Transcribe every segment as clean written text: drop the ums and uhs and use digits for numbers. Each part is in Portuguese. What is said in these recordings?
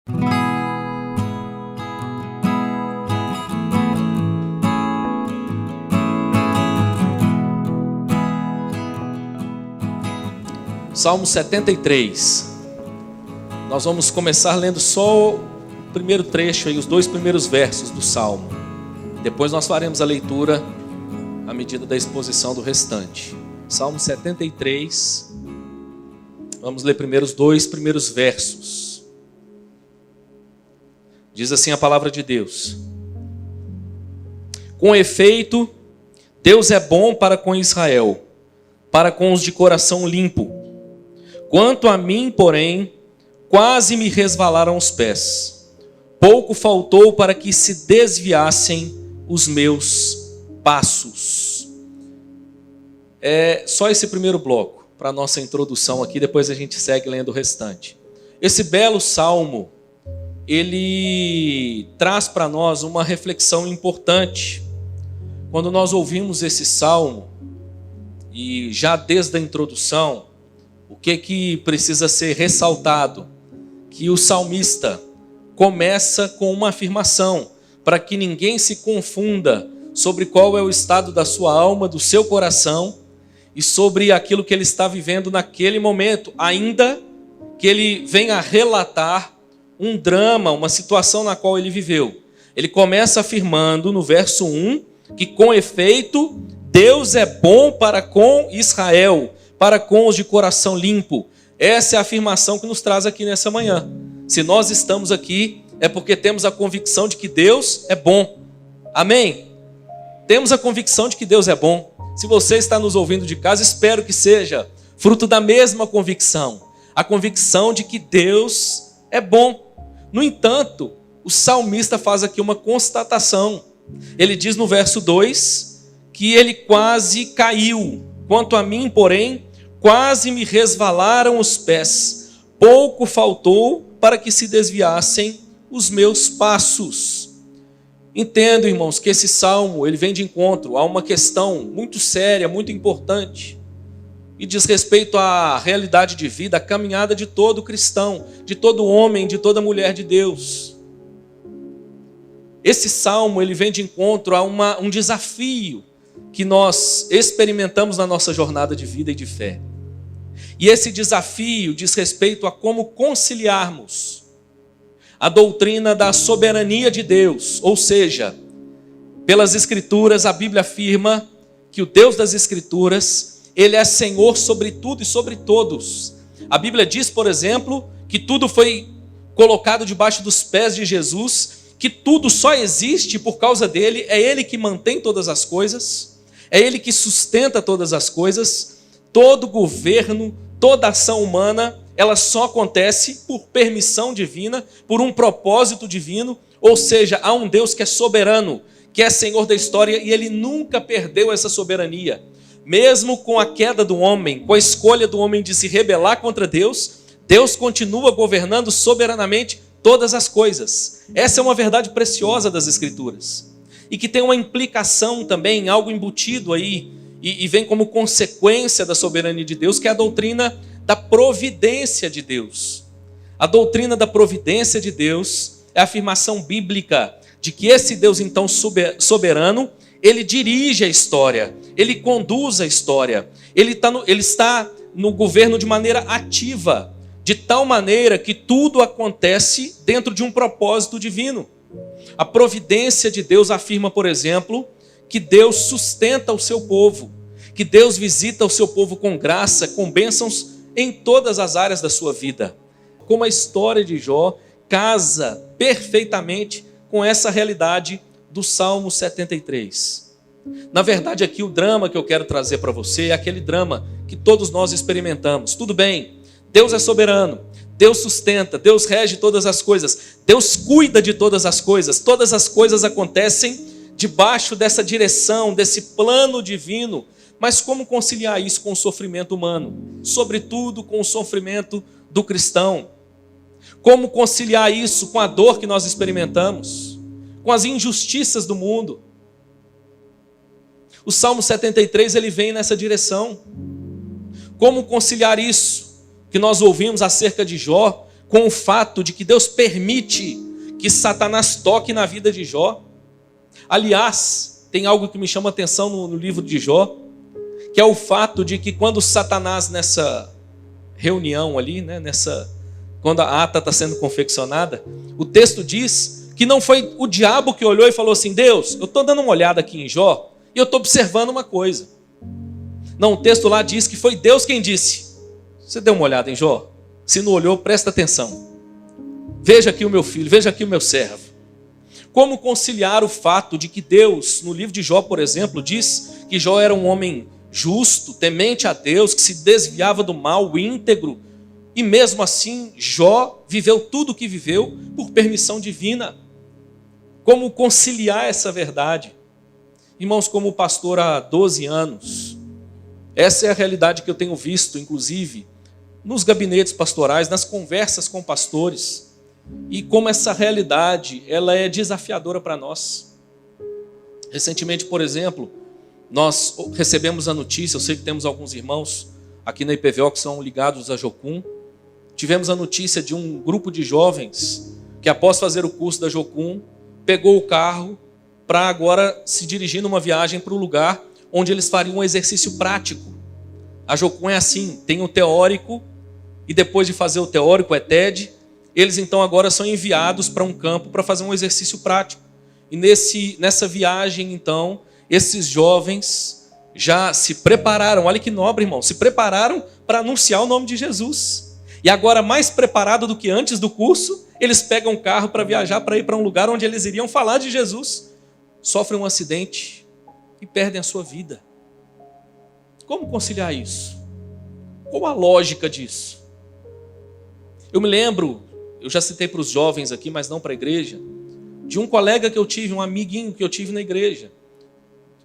Salmo 73. Nós vamos começar lendo só o primeiro trecho, aí, os 2 primeiros versos do Salmo. Depois nós faremos a leitura à medida da exposição do restante. Salmo 73. Vamos ler primeiro os 2 primeiros versos. Diz assim a palavra de Deus: Com efeito, Deus é bom para com Israel, para com os de coração limpo. Quanto a mim, porém, quase me resvalaram os pés. Pouco faltou para que se desviassem os meus passos. É só esse primeiro bloco para a nossa introdução aqui, depois a gente segue lendo o restante. Esse belo salmo, ele traz para nós uma reflexão importante. Quando nós ouvimos esse salmo, e já desde a introdução, o que precisa ser ressaltado? Que o salmista começa com uma afirmação, para que ninguém se confunda sobre qual é o estado da sua alma, do seu coração, e sobre aquilo que ele está vivendo naquele momento, ainda que ele venha relatar um drama, uma situação na qual ele viveu. Ele começa afirmando no verso 1, que com efeito, Deus é bom para com Israel, para com os de coração limpo. Essa é a afirmação que nos traz aqui nessa manhã. Se nós estamos aqui, é porque temos a convicção de que Deus é bom. Amém? Temos a convicção de que Deus é bom. Se você está nos ouvindo de casa, espero que seja fruto da mesma convicção. A convicção de que Deus é bom. No entanto, o salmista faz aqui uma constatação. Ele diz no verso 2 que ele quase caiu. Quanto a mim, porém, quase me resvalaram os pés. Pouco faltou para que se desviassem os meus passos. Entendo, irmãos, que esse salmo ele vem de encontro a uma questão muito séria, muito importante, e diz respeito à realidade de vida, à caminhada de todo cristão, de todo homem, de toda mulher de Deus. Esse salmo ele vem de encontro a um desafio que nós experimentamos na nossa jornada de vida e de fé. E esse desafio diz respeito a como conciliarmos a doutrina da soberania de Deus, ou seja, pelas Escrituras a Bíblia afirma que o Deus das Escrituras, Ele é Senhor sobre tudo e sobre todos. A Bíblia diz, por exemplo, que tudo foi colocado debaixo dos pés de Jesus, que tudo só existe por causa dele, é Ele que mantém todas as coisas, é Ele que sustenta todas as coisas. Todo governo, toda ação humana, ela só acontece por permissão divina, por um propósito divino, ou seja, há um Deus que é soberano, que é Senhor da história, e Ele nunca perdeu essa soberania. Mesmo com a queda do homem, com a escolha do homem de se rebelar contra Deus, Deus continua governando soberanamente todas as coisas. Essa é uma verdade preciosa das Escrituras. E que tem uma implicação também, algo embutido aí, e vem como consequência da soberania de Deus, que é a doutrina da providência de Deus. A doutrina da providência de Deus é a afirmação bíblica de que esse Deus então soberano, ele dirige a história, ele conduz a história, ele está no governo de maneira ativa, de tal maneira que tudo acontece dentro de um propósito divino. A providência de Deus afirma, por exemplo, que Deus sustenta o seu povo, que Deus visita o seu povo com graça, com bênçãos em todas as áreas da sua vida. Como a história de Jó casa perfeitamente com essa realidade do Salmo 73. Na verdade, aqui o drama que eu quero trazer para você é aquele drama que todos nós experimentamos. Tudo bem, Deus é soberano, Deus sustenta, Deus rege todas as coisas, Deus cuida de todas as coisas acontecem debaixo dessa direção, desse plano divino. Mas como conciliar isso com o sofrimento humano? Sobretudo com o sofrimento do cristão. Como conciliar isso com a dor que nós experimentamos? Com as injustiças do mundo? O Salmo 73 ele vem nessa direção. Como conciliar isso que nós ouvimos acerca de Jó com o fato de que Deus permite que Satanás toque na vida de Jó. Aliás, tem algo que me chama a atenção no livro de Jó, que é o fato de que quando Satanás, nessa reunião ali, né, quando a ata está sendo confeccionada, o texto diz que não foi o diabo que olhou e falou assim: Deus, eu estou dando uma olhada aqui em Jó e eu estou observando uma coisa. Não, o texto lá diz que foi Deus quem disse: você deu uma olhada em Jó? Se não olhou, presta atenção. Veja aqui o meu filho, veja aqui o meu servo. Como conciliar o fato de que Deus, no livro de Jó, por exemplo, diz que Jó era um homem justo, temente a Deus, que se desviava do mal, íntegro, e mesmo assim Jó viveu tudo o que viveu por permissão divina. Como conciliar essa verdade? Irmãos, como pastor há 12 anos, essa é a realidade que eu tenho visto, inclusive, nos gabinetes pastorais, nas conversas com pastores, e como essa realidade ela é desafiadora para nós. Recentemente, por exemplo, nós recebemos a notícia, eu sei que temos alguns irmãos aqui na IPVO que são ligados a Jocum, tivemos a notícia de um grupo de jovens que, após fazer o curso da Jocum, pegou o carro para agora se dirigir numa viagem para o lugar onde eles fariam um exercício prático. A Jocum é assim, tem o teórico, e depois de fazer o teórico, é TED, eles então agora são enviados para um campo para fazer um exercício prático. E nessa viagem, então, esses jovens já se prepararam, olha que nobre, irmão, se prepararam para anunciar o nome de Jesus. E agora, mais preparado do que antes do curso, eles pegam um carro para viajar, para ir para um lugar onde eles iriam falar de Jesus. Sofrem um acidente e perdem a sua vida. Como conciliar isso? Qual a lógica disso? Eu me lembro, eu já citei para os jovens aqui, mas não para a igreja, de um colega que eu tive, um amiguinho que eu tive na igreja.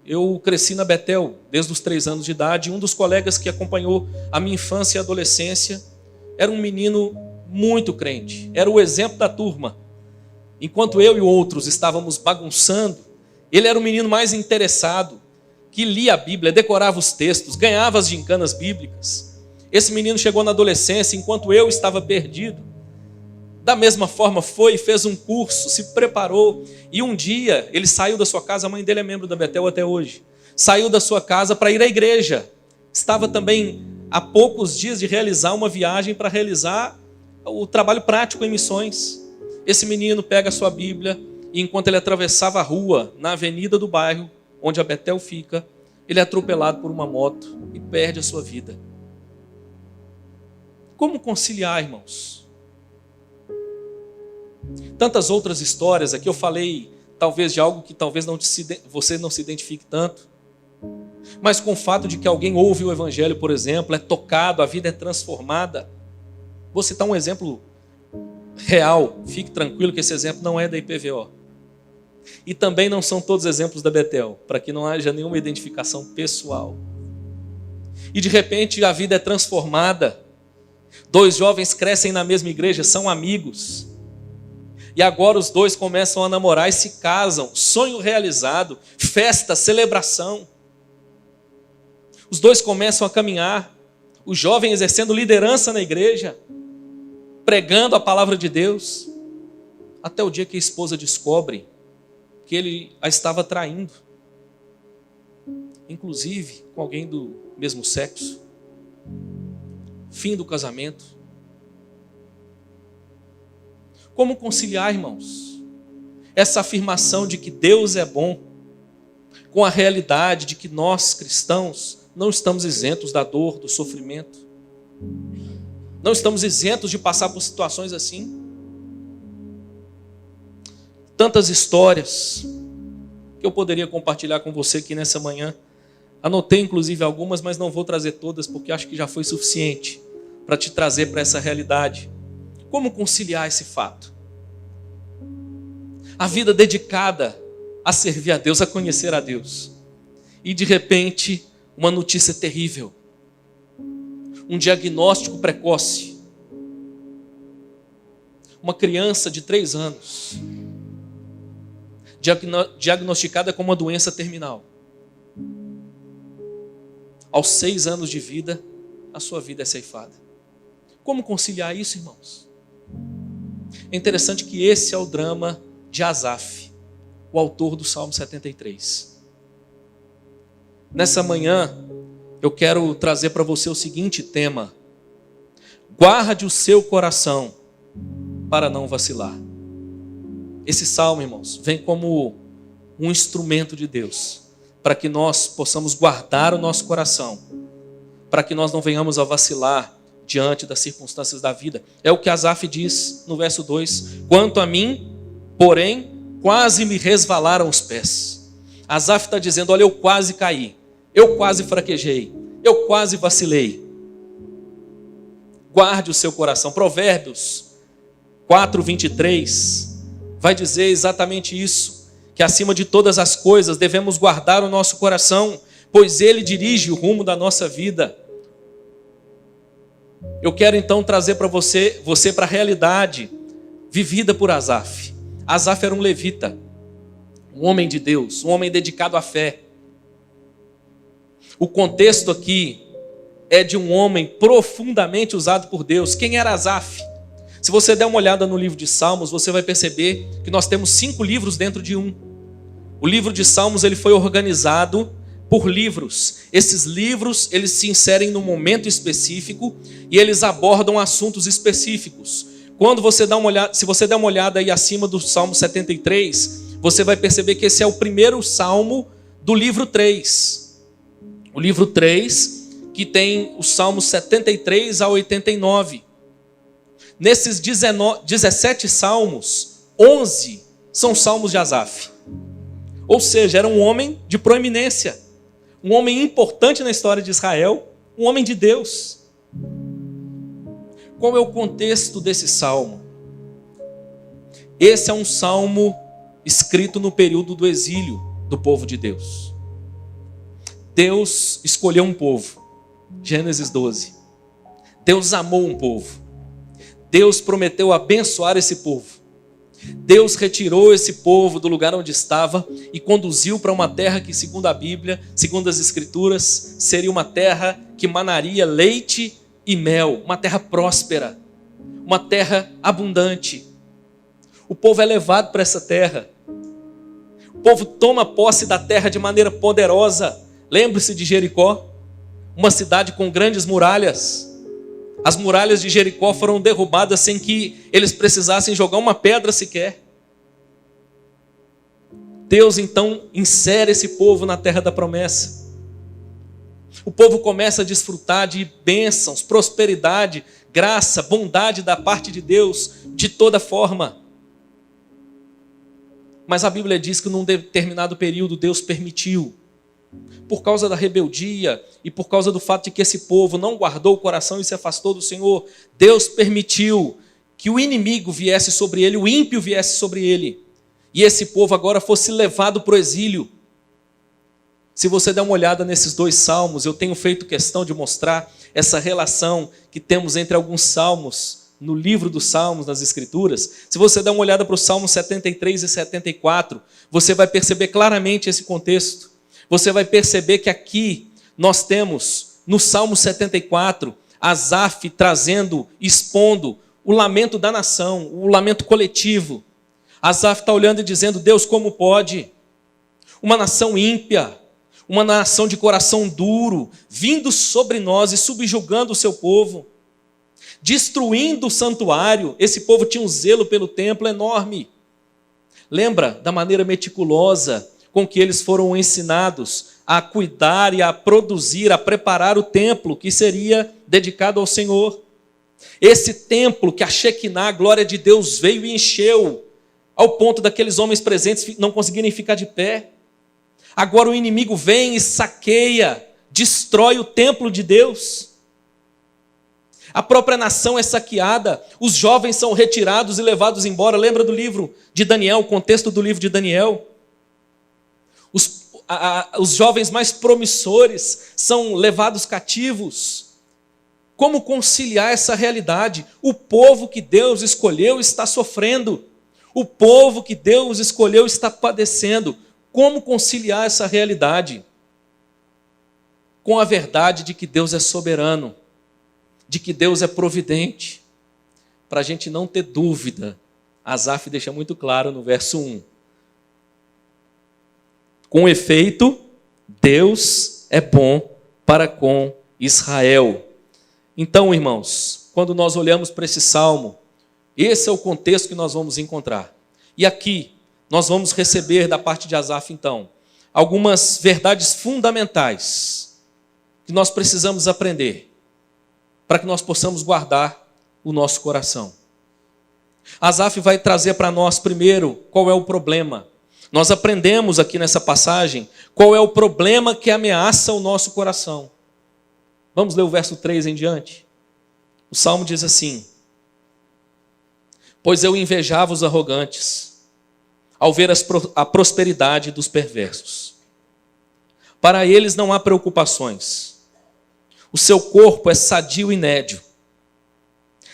Eu cresci na Betel desde os 3 anos de idade, e um dos colegas que acompanhou a minha infância e adolescência era um menino muito crente, era o exemplo da turma. Enquanto eu e outros estávamos bagunçando, ele era o menino mais interessado, que lia a Bíblia, decorava os textos, ganhava as gincanas bíblicas. Esse menino chegou na adolescência enquanto eu estava perdido. Da mesma forma foi, fez um curso, se preparou, e um dia ele saiu da sua casa, a mãe dele é membro da Betel até hoje, saiu da sua casa para ir à igreja. Estava também há poucos dias de realizar uma viagem para realizar o trabalho prático em missões. Esse menino pega a sua Bíblia e, enquanto ele atravessava a rua, na avenida do bairro, onde a Betel fica, ele é atropelado por uma moto e perde a sua vida. Como conciliar, irmãos? Tantas outras histórias, aqui eu falei talvez de algo que talvez você não se identifique tanto, mas com o fato de que alguém ouve o evangelho, por exemplo, é tocado, a vida é transformada. Vou citar um exemplo real, fique tranquilo que esse exemplo não é da IPVO. E também não são todos exemplos da Betel, para que não haja nenhuma identificação pessoal. E de repente a vida é transformada. 2 jovens crescem na mesma igreja, são amigos. E agora os 2 começam a namorar e se casam. Sonho realizado, festa, celebração. Os 2 começam a caminhar. O jovem exercendo liderança na igreja, pregando a palavra de Deus. Até o dia que a esposa descobre que ele a estava traindo, inclusive com alguém do mesmo sexo. Fim do casamento. Como conciliar, irmãos, essa afirmação de que Deus é bom com a realidade de que nós, cristãos, não estamos isentos da dor, do sofrimento, não estamos isentos de passar por situações assim? Tantas histórias que eu poderia compartilhar com você aqui nessa manhã. Anotei inclusive algumas, mas não vou trazer todas, porque acho que já foi suficiente para te trazer para essa realidade. Como conciliar esse fato? A vida dedicada a servir a Deus, a conhecer a Deus. E de repente, uma notícia terrível. Um diagnóstico precoce. Uma criança de 3 anos, diagnosticada com uma doença terminal. Aos 6 anos de vida, a sua vida é ceifada. Como conciliar isso, irmãos? É interessante que esse é o drama de Asaf, o autor do Salmo 73. Nessa manhã, eu quero trazer para você o seguinte tema: guarde o seu coração para não vacilar. Esse salmo, irmãos, vem como um instrumento de Deus, para que nós possamos guardar o nosso coração, para que nós não venhamos a vacilar diante das circunstâncias da vida. É o que Asaf diz no verso 2: quanto a mim, porém, quase me resvalaram os pés. Asaf está dizendo: olha, eu quase caí, eu quase fraquejei, eu quase vacilei. Guarde o seu coração. Provérbios 4:23 vai dizer exatamente isso, que acima de todas as coisas devemos guardar o nosso coração, pois ele dirige o rumo da nossa vida. Eu quero então trazer para você para a realidade vivida por Asaf. Asaf era um levita, um homem de Deus, um homem dedicado à fé. O contexto aqui é de um homem profundamente usado por Deus. Quem era Asaf? Se você der uma olhada no livro de Salmos, você vai perceber que nós temos 5 livros dentro de um. O livro de Salmos ele foi organizado por livros. Esses livros eles se inserem num momento específico e eles abordam assuntos específicos. Quando você dá uma olhada, se você der uma olhada aí acima do Salmo 73, você vai perceber que esse é o primeiro salmo do livro 3. O livro 3, que tem os Salmos 73 a 89. Nesses 17 salmos, 11 são salmos de Asaf. Ou seja, era um homem de proeminência, um homem importante na história de Israel, um homem de Deus. Qual é o contexto desse salmo? Esse é um salmo escrito no período do exílio do povo de Deus. Deus escolheu um povo, Gênesis 12. Deus amou um povo. Deus prometeu abençoar esse povo. Deus retirou esse povo do lugar onde estava e conduziu para uma terra que, segundo a Bíblia, segundo as Escrituras, seria uma terra que manaria leite e mel, uma terra próspera, uma terra abundante. O povo é levado para essa terra. O povo toma posse da terra de maneira poderosa. Lembre-se de Jericó, uma cidade com grandes muralhas. As muralhas de Jericó foram derrubadas sem que eles precisassem jogar uma pedra sequer. Deus então insere esse povo na terra da promessa. O povo começa a desfrutar de bênçãos, prosperidade, graça, bondade da parte de Deus, de toda forma. Mas a Bíblia diz que num determinado período Deus permitiu, por causa da rebeldia e por causa do fato de que esse povo não guardou o coração e se afastou do Senhor, Deus permitiu que o inimigo viesse sobre ele, o ímpio viesse sobre ele, e esse povo agora fosse levado para o exílio. Se você der uma olhada nesses 2 salmos, eu tenho feito questão de mostrar essa relação que temos entre alguns salmos no livro dos Salmos, nas Escrituras. Se você der uma olhada para os Salmos 73 e 74, você vai perceber claramente esse contexto. Você vai perceber que aqui nós temos, no Salmo 74, Asaf trazendo, expondo o lamento da nação, o lamento coletivo. Asaf está olhando e dizendo: Deus, como pode? Uma nação ímpia, uma nação de coração duro, vindo sobre nós e subjugando o seu povo, destruindo o santuário. Esse povo tinha um zelo pelo templo enorme. Lembra da maneira meticulosa com que eles foram ensinados a cuidar e a produzir, a preparar o templo que seria dedicado ao Senhor. Esse templo que a Shekinah, a glória de Deus, veio e encheu, ao ponto daqueles homens presentes não conseguirem ficar de pé. Agora o inimigo vem e saqueia, destrói o templo de Deus. A própria nação é saqueada, os jovens são retirados e levados embora. Lembra do livro de Daniel, o contexto do livro de Daniel? Os jovens mais promissores são levados cativos. Como conciliar essa realidade? O povo que Deus escolheu está sofrendo. O povo que Deus escolheu está padecendo. Como conciliar essa realidade? Com a verdade de que Deus é soberano, de que Deus é providente, para a gente não ter dúvida Asaf deixa muito claro no verso 1. Com efeito, Deus é bom para com Israel. Então, irmãos, quando nós olhamos para esse salmo, esse é o contexto que nós vamos encontrar. E aqui, nós vamos receber da parte de Asaf, então, algumas verdades fundamentais que nós precisamos aprender para que nós possamos guardar o nosso coração. Asaf vai trazer para nós, primeiro, qual é o problema. Nós aprendemos aqui nessa passagem qual é o problema que ameaça o nosso coração. Vamos ler o verso 3 em diante. O salmo diz assim: pois eu invejava os arrogantes, ao ver a prosperidade dos perversos. Para eles não há preocupações. O seu corpo é sadio e nédio.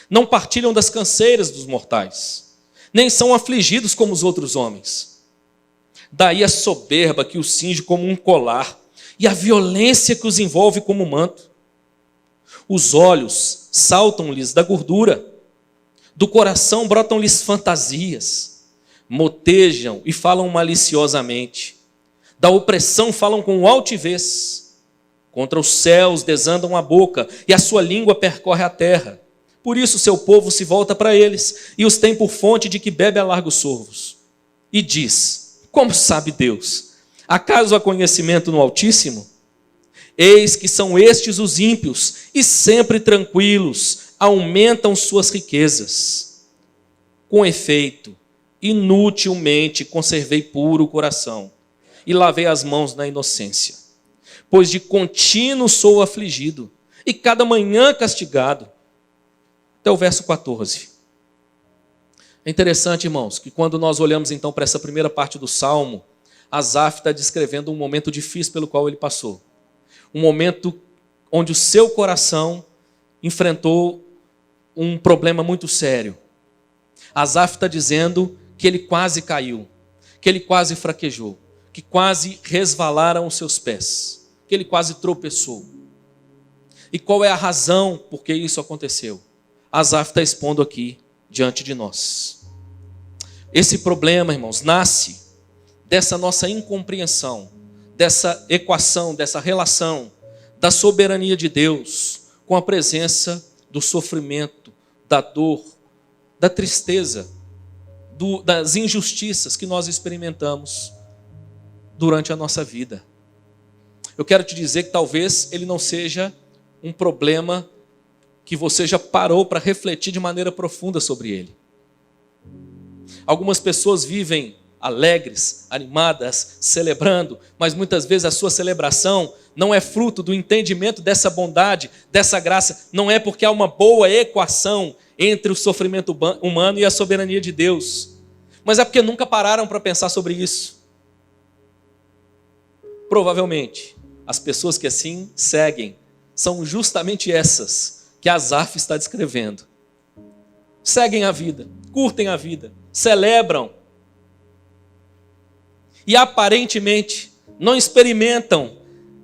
Não partilham das canseiras dos mortais, nem são afligidos como os outros homens. Daí a soberba que os cinge como um colar, e a violência que os envolve como um manto. Os olhos saltam-lhes da gordura, do coração brotam-lhes fantasias, motejam e falam maliciosamente, da opressão falam com altivez, contra os céus desandam a boca, e a sua língua percorre a terra. Por isso seu povo se volta para eles, e os tem por fonte de que bebe a largos sorvos. E diz: como sabe Deus? Acaso há conhecimento no Altíssimo? Eis que são estes os ímpios, e sempre tranquilos, aumentam suas riquezas. Com efeito, inutilmente conservei puro o coração, e lavei as mãos na inocência. Pois de contínuo sou afligido, e cada manhã castigado. Até o verso 14. É interessante, irmãos, que quando nós olhamos então para essa primeira parte do Salmo, Asaf está descrevendo um momento difícil pelo qual ele passou. Um momento onde o seu coração enfrentou um problema muito sério. Asaf está dizendo que ele quase caiu, que ele quase fraquejou, que quase resvalaram os seus pés, que ele quase tropeçou. E qual é a razão por que isso aconteceu? Asaf está expondo aqui diante de nós. Esse problema, irmãos, nasce dessa nossa incompreensão, dessa equação, dessa relação da soberania de Deus com a presença do sofrimento, da dor, da tristeza, das injustiças que nós experimentamos durante a nossa vida. Eu quero te dizer que talvez ele não seja um problema que você já parou para refletir de maneira profunda sobre ele. Algumas pessoas vivem alegres, animadas, celebrando, mas muitas vezes a sua celebração não é fruto do entendimento dessa bondade, dessa graça, não é porque há uma boa equação entre o sofrimento humano e a soberania de Deus, mas é porque nunca pararam para pensar sobre isso. Provavelmente, as pessoas que assim seguem são justamente essas que Asaf está descrevendo. Seguem a vida, curtem a vida, celebram e aparentemente não experimentam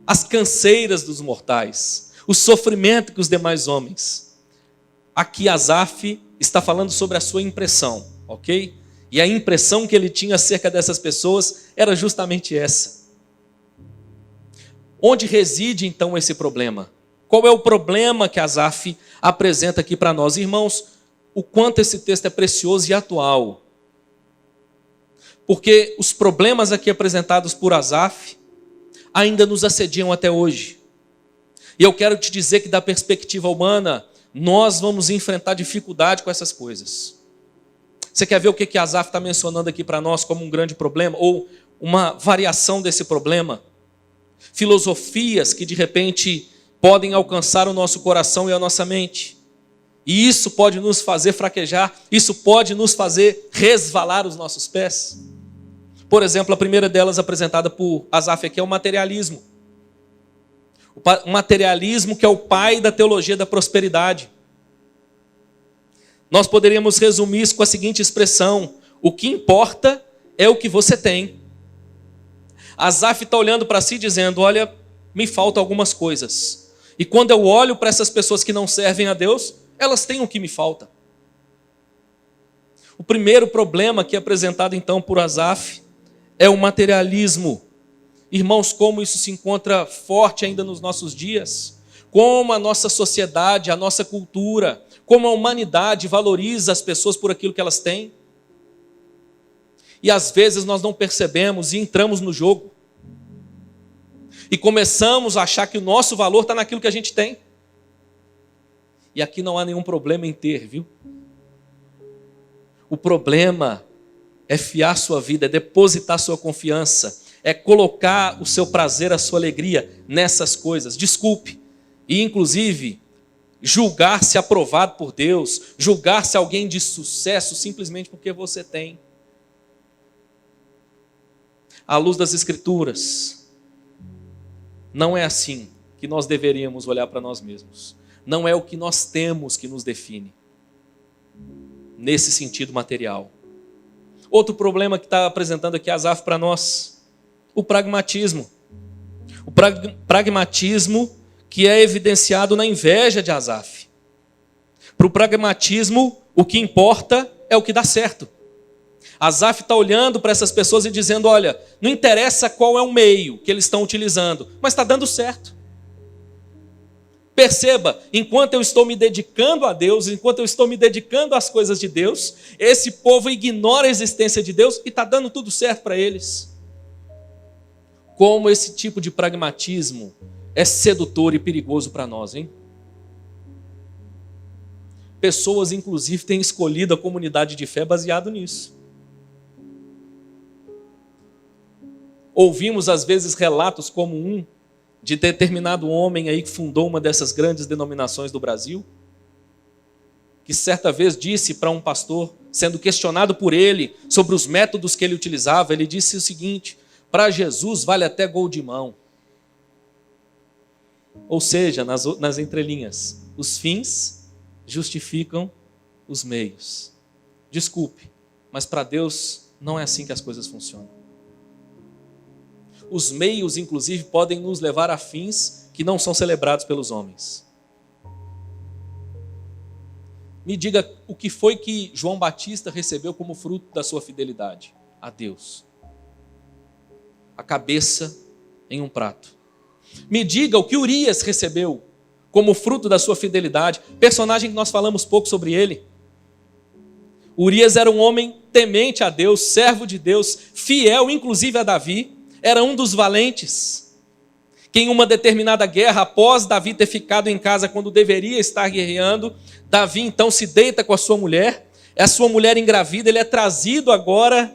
as canseiras dos mortais, o sofrimento que os demais homens. Aqui Asaf está falando sobre a sua impressão, ok? E a impressão que ele tinha acerca dessas pessoas era justamente essa. Onde reside então esse problema? Qual é o problema que Asaf apresenta aqui para nós? Irmãos, o quanto esse texto é precioso e atual. Porque os problemas aqui apresentados por Asaf ainda nos assediam até hoje. E eu quero te dizer que da perspectiva humana, nós vamos enfrentar dificuldade com essas coisas. Você quer ver o que Asaf está mencionando aqui para nós como um grande problema? Ou uma variação desse problema? Filosofias que de repente podem alcançar o nosso coração e a nossa mente. E isso pode nos fazer fraquejar, isso pode nos fazer resvalar os nossos pés. Por exemplo, a primeira delas apresentada por Asaf aqui é o materialismo. O materialismo que é o pai da teologia da prosperidade. Nós poderíamos resumir isso com a seguinte expressão: o que importa é o que você tem. Asaf está olhando para si dizendo: olha, me faltam algumas coisas. E quando eu olho para essas pessoas que não servem a Deus, elas têm o que me falta. O primeiro problema que é apresentado então por Asaf é o materialismo. Irmãos, como isso se encontra forte ainda nos nossos dias, como a nossa sociedade, a nossa cultura, como a humanidade valoriza as pessoas por aquilo que elas têm. E às vezes nós não percebemos e entramos no jogo. E começamos a achar que o nosso valor está naquilo que a gente tem. E aqui não há nenhum problema em ter, viu? O problema é fiar sua vida, é depositar sua confiança, é colocar o seu prazer, a sua alegria nessas coisas. Desculpe. E inclusive, julgar-se aprovado por Deus, julgar-se alguém de sucesso simplesmente porque você tem. À luz das Escrituras, não é assim que nós deveríamos olhar para nós mesmos. Não é o que nós temos que nos define, nesse sentido material. Outro problema que está apresentando aqui Asaf para nós, o pragmatismo. O pragmatismo que é evidenciado na inveja de Asaf. Para o pragmatismo, o que importa é o que dá certo. Asaf está olhando para essas pessoas e dizendo, olha, não interessa qual é o meio que eles estão utilizando, mas está dando certo. Perceba, enquanto eu estou me dedicando a Deus, enquanto eu estou me dedicando às coisas de Deus, esse povo ignora a existência de Deus e está dando tudo certo para eles. Como esse tipo de pragmatismo é sedutor e perigoso para nós, hein? Pessoas, inclusive, têm escolhido a comunidade de fé baseado nisso. Ouvimos, às vezes, relatos como um de determinado homem aí que fundou uma dessas grandes denominações do Brasil, que certa vez disse para um pastor, sendo questionado por ele sobre os métodos que ele utilizava, ele disse o seguinte: para Jesus vale até gol de mão. Ou seja, nas entrelinhas, os fins justificam os meios. Desculpe, mas para Deus não é assim que as coisas funcionam. Os meios, inclusive, podem nos levar a fins que não são celebrados pelos homens. Me diga o que foi que João Batista recebeu como fruto da sua fidelidade a Deus. A cabeça em um prato. Me diga o que Urias recebeu como fruto da sua fidelidade. Personagem que nós falamos pouco sobre ele. Urias era um homem temente a Deus, servo de Deus, fiel inclusive a Davi. Era um dos valentes, que em uma determinada guerra, após Davi ter ficado em casa quando deveria estar guerreando, Davi então se deita com a sua mulher engravida, ele é trazido agora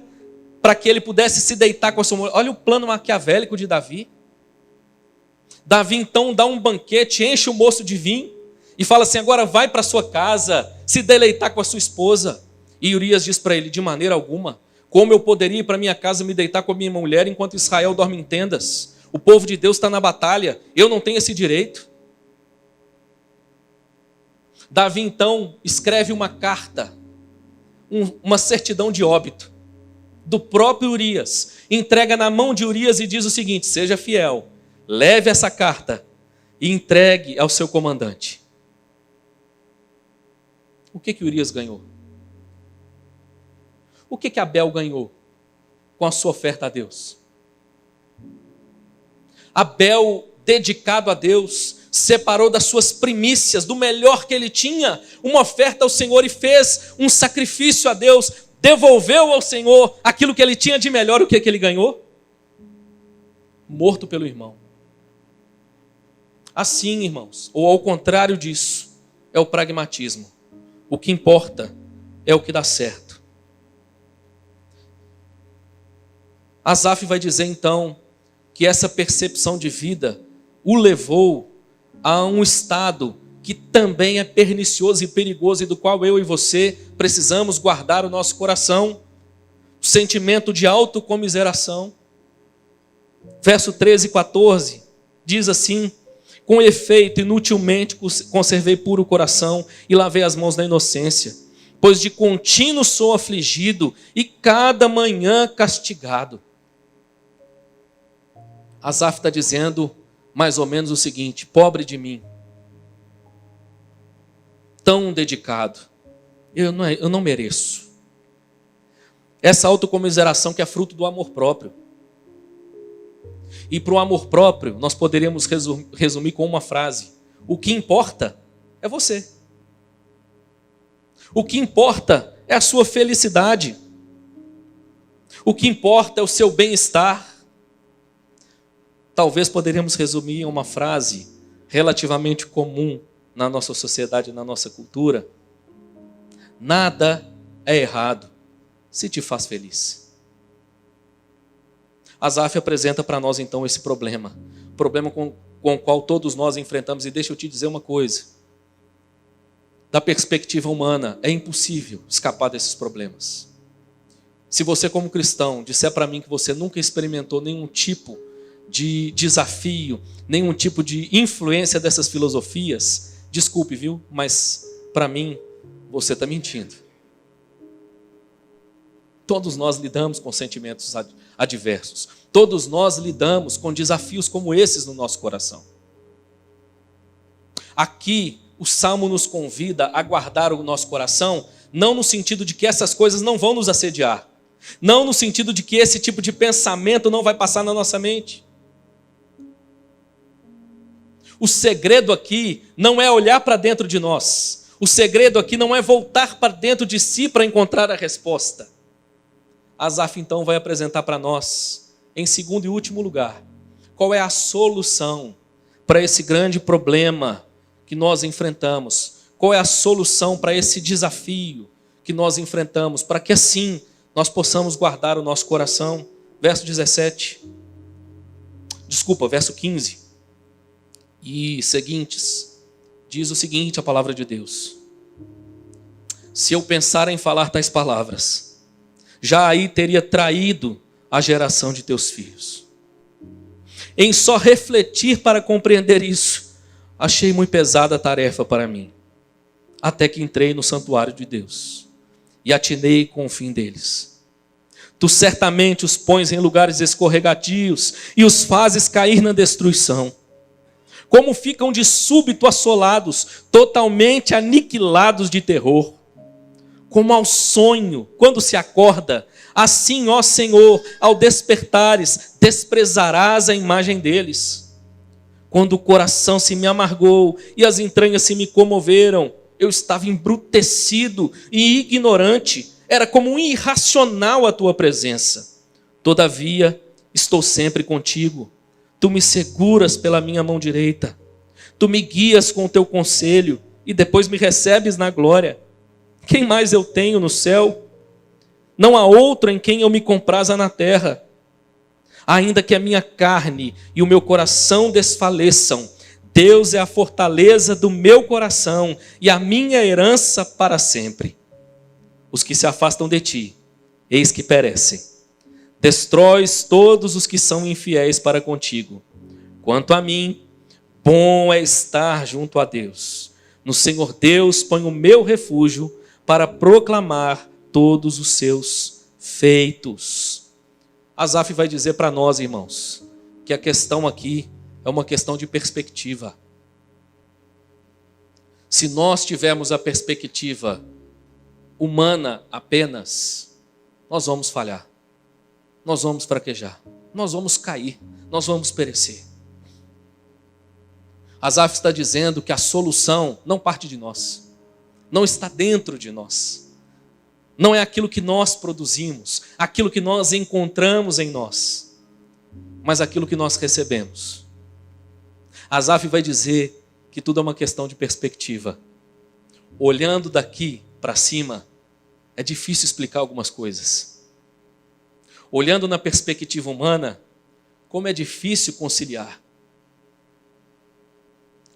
para que ele pudesse se deitar com a sua mulher. Olha o plano maquiavélico de Davi. Davi então dá um banquete, enche o moço de vinho e fala assim, agora vai para sua casa, se deleitar com a sua esposa. E Urias diz para ele, de maneira alguma. Como eu poderia ir para minha casa me deitar com a minha mulher enquanto Israel dorme em tendas? O povo de Deus está na batalha. Eu não tenho esse direito. Davi então escreve uma carta, uma certidão de óbito do próprio Urias. Entrega na mão de Urias e diz o seguinte, seja fiel, leve essa carta e entregue ao seu comandante. O que Urias ganhou? O que Abel ganhou com a sua oferta a Deus? Abel, dedicado a Deus, separou das suas primícias, do melhor que ele tinha, uma oferta ao Senhor e fez um sacrifício a Deus, devolveu ao Senhor aquilo que ele tinha de melhor. O que ele ganhou? Morto pelo irmão. Assim, irmãos, ou ao contrário disso, é o pragmatismo. O que importa é o que dá certo. Asaf vai dizer então que essa percepção de vida o levou a um estado que também é pernicioso e perigoso e do qual eu e você precisamos guardar o nosso coração, o sentimento de autocomiseração. Verso 13 e 14 diz assim, com efeito inutilmente conservei puro o coração e lavei as mãos na inocência, pois de contínuo sou afligido e cada manhã castigado. Asaf está dizendo mais ou menos o seguinte, pobre de mim, tão dedicado, eu não mereço, Essa autocomiseração que é fruto do amor próprio. E para o amor próprio, nós poderíamos resumir com uma frase: o que importa é você. O que importa é a sua felicidade. O que importa é o seu bem-estar. Talvez poderíamos resumir em uma frase relativamente comum na nossa sociedade, na nossa cultura: nada é errado se te faz feliz. Asaf apresenta para nós então esse problema com o qual todos nós enfrentamos. E deixa eu te dizer uma coisa: da perspectiva humana, é impossível escapar desses problemas. Se você, como cristão, disser para mim que você nunca experimentou nenhum tipo de desafio, nenhum tipo de influência dessas filosofias, desculpe, viu? Mas para mim, você está mentindo. Todos nós lidamos com sentimentos adversos. Todos nós lidamos com desafios como esses no nosso coração. Aqui, o Salmo nos convida a guardar o nosso coração, não no sentido de que essas coisas não vão nos assediar, não no sentido de que esse tipo de pensamento não vai passar na nossa mente. O segredo aqui não é olhar para dentro de nós. O segredo aqui não é voltar para dentro de si para encontrar a resposta. Asaf então vai apresentar para nós, em segundo e último lugar, qual é a solução para esse grande problema que nós enfrentamos. Qual é a solução para esse desafio que nós enfrentamos, para que assim nós possamos guardar o nosso coração. Verso 15 e seguintes, diz o seguinte a palavra de Deus: se eu pensar em falar tais palavras, já aí teria traído a geração de teus filhos. Em só refletir para compreender isso, achei muito pesada a tarefa para mim, até que entrei no santuário de Deus e atinei com o fim deles. Tu certamente os pões em lugares escorregadios e os fazes cair na destruição. Como ficam de súbito assolados, totalmente aniquilados de terror. Como ao sonho, quando se acorda, assim, ó Senhor, ao despertares, desprezarás a imagem deles. Quando o coração se me amargou e as entranhas se me comoveram, eu estava embrutecido e ignorante, era como um irracional a tua presença. Todavia, estou sempre contigo. Tu me seguras pela minha mão direita. Tu me guias com o teu conselho e depois me recebes na glória. Quem mais eu tenho no céu? Não há outro em quem eu me compraza na terra. Ainda que a minha carne e o meu coração desfaleçam, Deus é a fortaleza do meu coração e a minha herança para sempre. Os que se afastam de ti, eis que perecem. Destróis todos os que são infiéis para contigo. Quanto a mim, bom é estar junto a Deus. No Senhor Deus ponho o meu refúgio para proclamar todos os seus feitos. Asaf vai dizer para nós, irmãos, que a questão aqui é uma questão de perspectiva. Se nós tivermos a perspectiva humana apenas, nós vamos falhar, nós vamos fraquejar, nós vamos cair, nós vamos perecer. Asaf está dizendo que a solução não parte de nós, não está dentro de nós, não é aquilo que nós produzimos, aquilo que nós encontramos em nós, mas aquilo que nós recebemos. Asaf vai dizer que tudo é uma questão de perspectiva. Olhando daqui para cima, é difícil explicar algumas coisas. Olhando na perspectiva humana, como é difícil conciliar.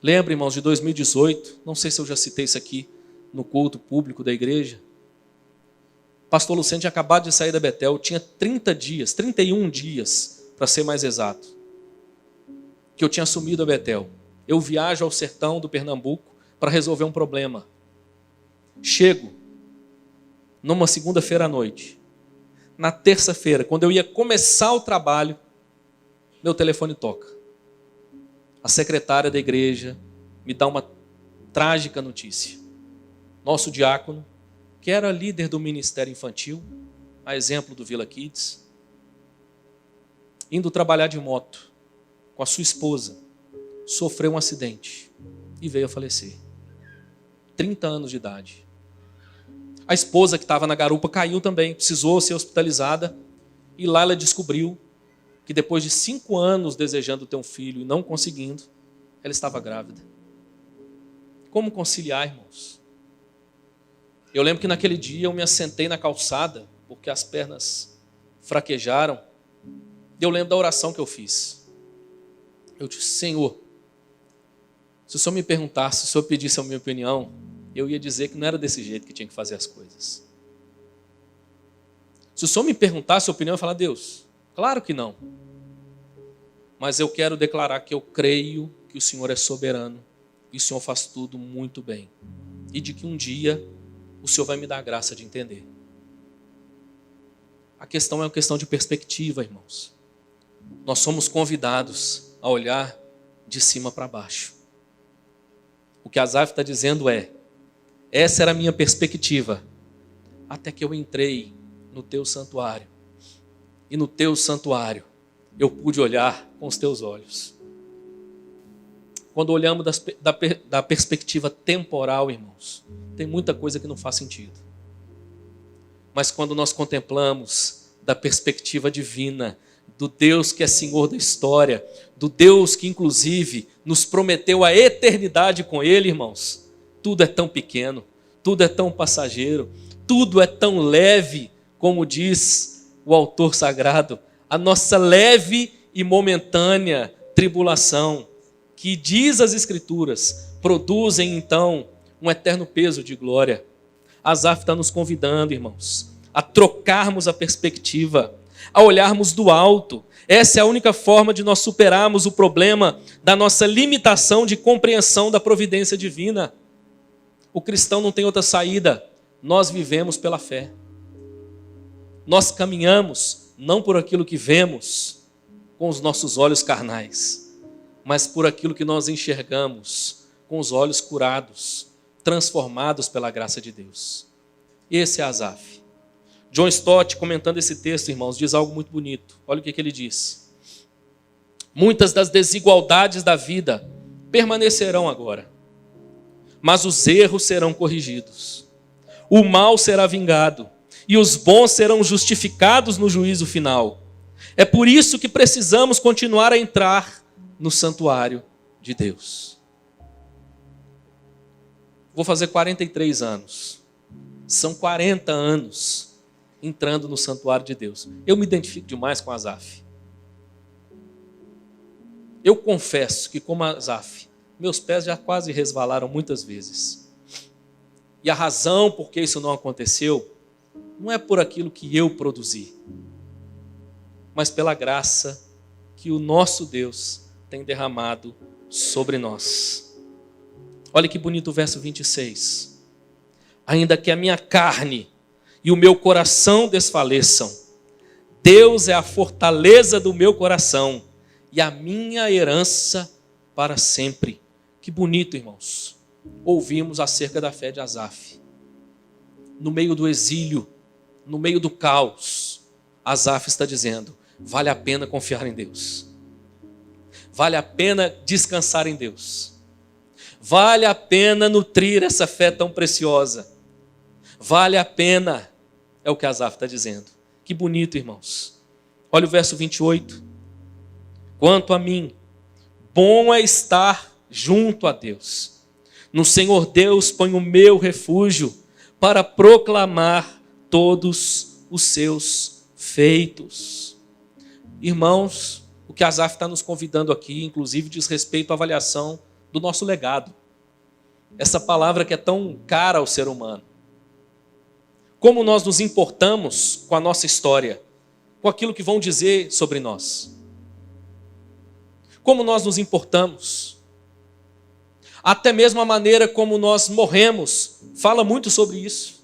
Lembra, irmãos, de 2018, não sei se eu já citei isso aqui no culto público da igreja. Pastor Luciano tinha acabado de sair da Betel, tinha 31 dias, para ser mais exato, que eu tinha assumido a Betel. Eu viajo ao sertão do Pernambuco para resolver um problema. Chego numa segunda-feira à noite. Na terça-feira, quando eu ia começar o trabalho, meu telefone toca. A secretária da igreja me dá uma trágica notícia. Nosso diácono, que era líder do ministério infantil, a exemplo do Vila Kids, indo trabalhar de moto com a sua esposa, sofreu um acidente e veio a falecer. 30 anos de idade. A esposa que estava na garupa caiu também, precisou ser hospitalizada, e lá ela descobriu que depois de 5 anos desejando ter um filho e não conseguindo, ela estava grávida. Como conciliar, irmãos? Eu lembro que naquele dia eu me assentei na calçada, porque as pernas fraquejaram, e eu lembro da oração que eu fiz. Eu disse: Senhor, se o Senhor me perguntasse, se o Senhor pedisse a minha opinião, eu ia dizer que não era desse jeito que tinha que fazer as coisas. Se o Senhor me perguntasse a opinião, eu ia falar: Deus, claro que não. Mas eu quero declarar que eu creio que o Senhor é soberano e o Senhor faz tudo muito bem. E de que um dia o Senhor vai me dar a graça de entender. A questão é uma questão de perspectiva, irmãos. Nós somos convidados a olhar de cima para baixo. O que Asaf está dizendo é: essa era a minha perspectiva, até que eu entrei no teu santuário. E no teu santuário eu pude olhar com os teus olhos. Quando olhamos da perspectiva temporal, irmãos, tem muita coisa que não faz sentido. Mas quando nós contemplamos da perspectiva divina, do Deus que é Senhor da história, do Deus que inclusive nos prometeu a eternidade com Ele, irmãos, tudo é tão pequeno, tudo é tão passageiro, tudo é tão leve, como diz o autor sagrado, a nossa leve e momentânea tribulação, que diz as Escrituras, produzem então um eterno peso de glória. Asaf está nos convidando, irmãos, a trocarmos a perspectiva, a olharmos do alto. Essa é a única forma de nós superarmos o problema da nossa limitação de compreensão da providência divina. O cristão não tem outra saída. Nós vivemos pela fé. Nós caminhamos não por aquilo que vemos com os nossos olhos carnais, mas por aquilo que nós enxergamos com os olhos curados, transformados pela graça de Deus. Esse é Asaf. John Stott, comentando esse texto, irmãos, diz algo muito bonito. Olha o que ele diz. Muitas das desigualdades da vida permanecerão agora, mas os erros serão corrigidos. O mal será vingado e os bons serão justificados no juízo final. É por isso que precisamos continuar a entrar no santuário de Deus. Vou fazer 43 anos. São 40 anos entrando no santuário de Deus. Eu me identifico demais com Asaf. Eu confesso que, como Asaf, meus pés já quase resvalaram muitas vezes. E a razão por que isso não aconteceu não é por aquilo que eu produzi, mas pela graça que o nosso Deus tem derramado sobre nós. Olha que bonito o verso 26. Ainda que a minha carne e o meu coração desfaleçam, Deus é a fortaleza do meu coração e a minha herança para sempre. Que bonito, irmãos. Ouvimos acerca da fé de Asaf. No meio do exílio, no meio do caos, Asaf está dizendo: vale a pena confiar em Deus. Vale a pena descansar em Deus. Vale a pena nutrir essa fé tão preciosa. Vale a pena, é o que Asaf está dizendo. Que bonito, irmãos. Olha o verso 28. Quanto a mim, bom é estar junto a Deus. No Senhor Deus ponho o meu refúgio para proclamar todos os seus feitos. Irmãos, o que Asaf está nos convidando aqui, inclusive, diz respeito à avaliação do nosso legado. Essa palavra que é tão cara ao ser humano. Como nós nos importamos com a nossa história, com aquilo que vão dizer sobre nós. Como nós nos importamos. Até mesmo a maneira como nós morremos fala muito sobre isso.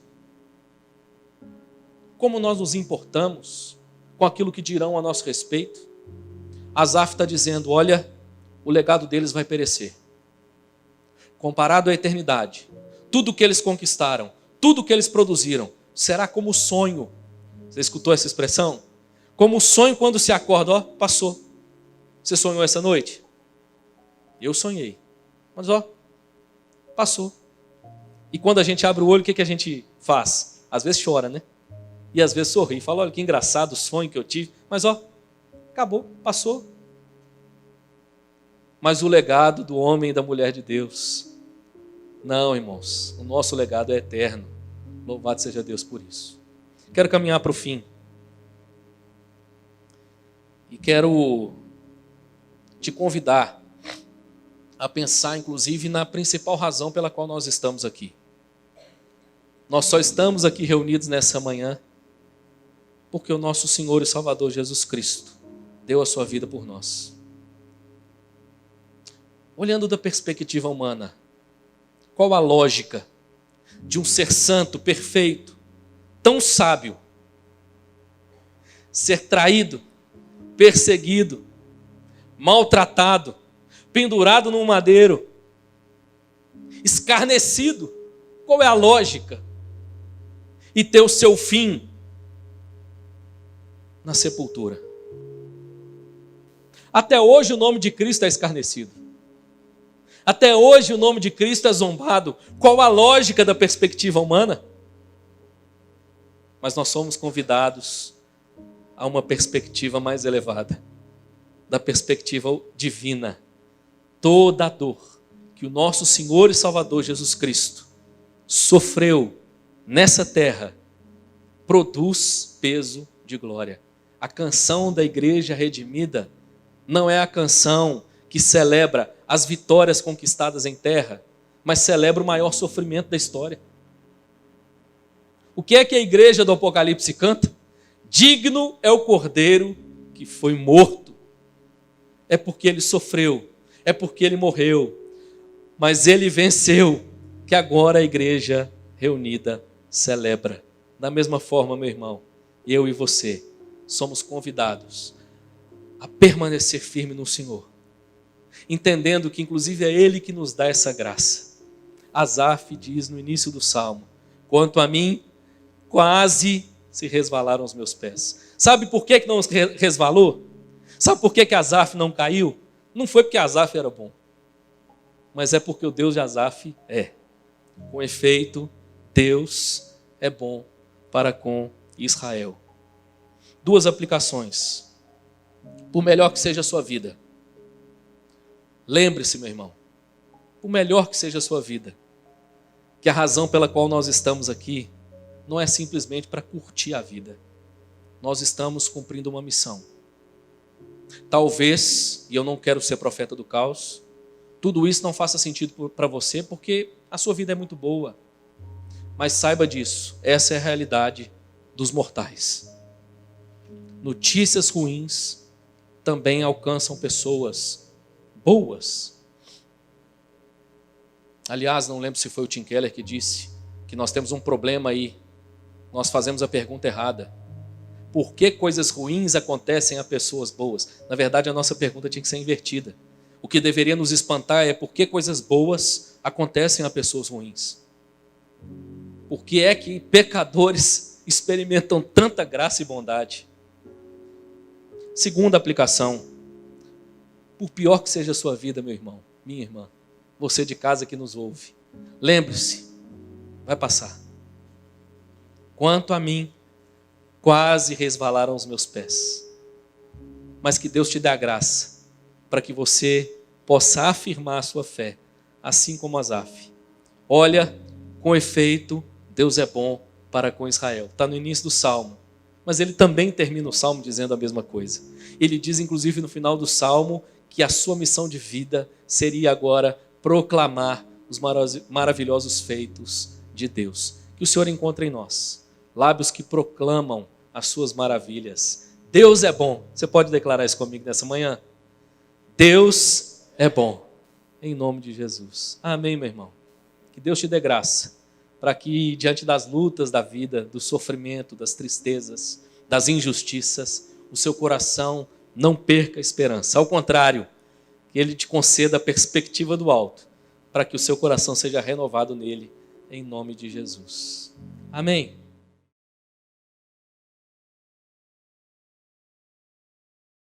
Como nós nos importamos com aquilo que dirão a nosso respeito. Asaf está dizendo: olha, o legado deles vai perecer. Comparado à eternidade, tudo que eles conquistaram, tudo que eles produziram, será como sonho. Você escutou essa expressão? Como o sonho quando se acorda, ó, passou. Você sonhou essa noite? Eu sonhei. Mas ó, passou. E quando a gente abre o olho, o que a gente faz? Às vezes chora, né? E às vezes sorri. Fala, olha que engraçado o sonho que eu tive. Mas ó, acabou, passou. Mas o legado do homem e da mulher de Deus, não, irmãos, o nosso legado é eterno. Louvado seja Deus por isso. Quero caminhar para o fim. E quero te convidar a pensar, inclusive, na principal razão pela qual nós estamos aqui. Nós só estamos aqui reunidos nessa manhã porque o nosso Senhor e Salvador Jesus Cristo deu a sua vida por nós. Olhando da perspectiva humana, qual a lógica de um ser santo, perfeito, tão sábio, ser traído, perseguido, maltratado, pendurado num madeiro, escarnecido? Qual é a lógica? E ter o seu fim na sepultura. Até hoje o nome de Cristo é escarnecido. Até hoje o nome de Cristo é zombado. Qual a lógica da perspectiva humana? Mas nós somos convidados a uma perspectiva mais elevada, da perspectiva divina. Toda a dor que o nosso Senhor e Salvador Jesus Cristo sofreu nessa terra produz peso de glória. A canção da igreja redimida não é a canção que celebra as vitórias conquistadas em terra, mas celebra o maior sofrimento da história. O que é que a igreja do Apocalipse canta? Digno é o Cordeiro que foi morto. É porque ele sofreu, é porque ele morreu, mas ele venceu, que agora a igreja reunida celebra. Da mesma forma, meu irmão, eu e você somos convidados a permanecer firme no Senhor, entendendo que inclusive é Ele que nos dá essa graça. Asaf diz no início do Salmo: quanto a mim, quase se resvalaram os meus pés. Sabe por que não resvalou? Sabe por que Asaf não caiu? Não foi porque Asaf era bom, mas é porque o Deus de Asaf é. Com efeito, Deus é bom para com Israel. Duas aplicações. Por melhor que seja a sua vida, lembre-se, meu irmão, por melhor que seja a sua vida, que a razão pela qual nós estamos aqui não é simplesmente para curtir a vida. Nós estamos cumprindo uma missão. Talvez, e eu não quero ser profeta do caos, tudo isso não faça sentido para você porque a sua vida é muito boa. Mas saiba disso, essa é a realidade dos mortais. Notícias ruins também alcançam pessoas boas. Aliás, não lembro se foi o Tim Keller que disse que nós temos um problema aí. Nós fazemos a pergunta errada. Por que coisas ruins acontecem a pessoas boas? Na verdade, a nossa pergunta tinha que ser invertida. O que deveria nos espantar é por que coisas boas acontecem a pessoas ruins. Por que é que pecadores experimentam tanta graça e bondade? Segunda aplicação. Por pior que seja a sua vida, meu irmão, minha irmã, você de casa que nos ouve, lembre-se, vai passar. Quanto a mim, quase resvalaram os meus pés. Mas que Deus te dê a graça para que você possa afirmar a sua fé, assim como Asaf. Olha, com efeito, Deus é bom para com Israel. Está no início do Salmo, mas ele também termina o Salmo dizendo a mesma coisa. Ele diz, inclusive, no final do Salmo, que a sua missão de vida seria agora proclamar os maravilhosos feitos de Deus. Que o Senhor encontre em nós lábios que proclamam as suas maravilhas. Deus é bom. Você pode declarar isso comigo nessa manhã? Deus é bom. Em nome de Jesus. Amém, meu irmão. Que Deus te dê graça para que, diante das lutas da vida, do sofrimento, das tristezas, das injustiças, o seu coração não perca a esperança. Ao contrário, que Ele te conceda a perspectiva do alto, para que o seu coração seja renovado nele, em nome de Jesus. Amém.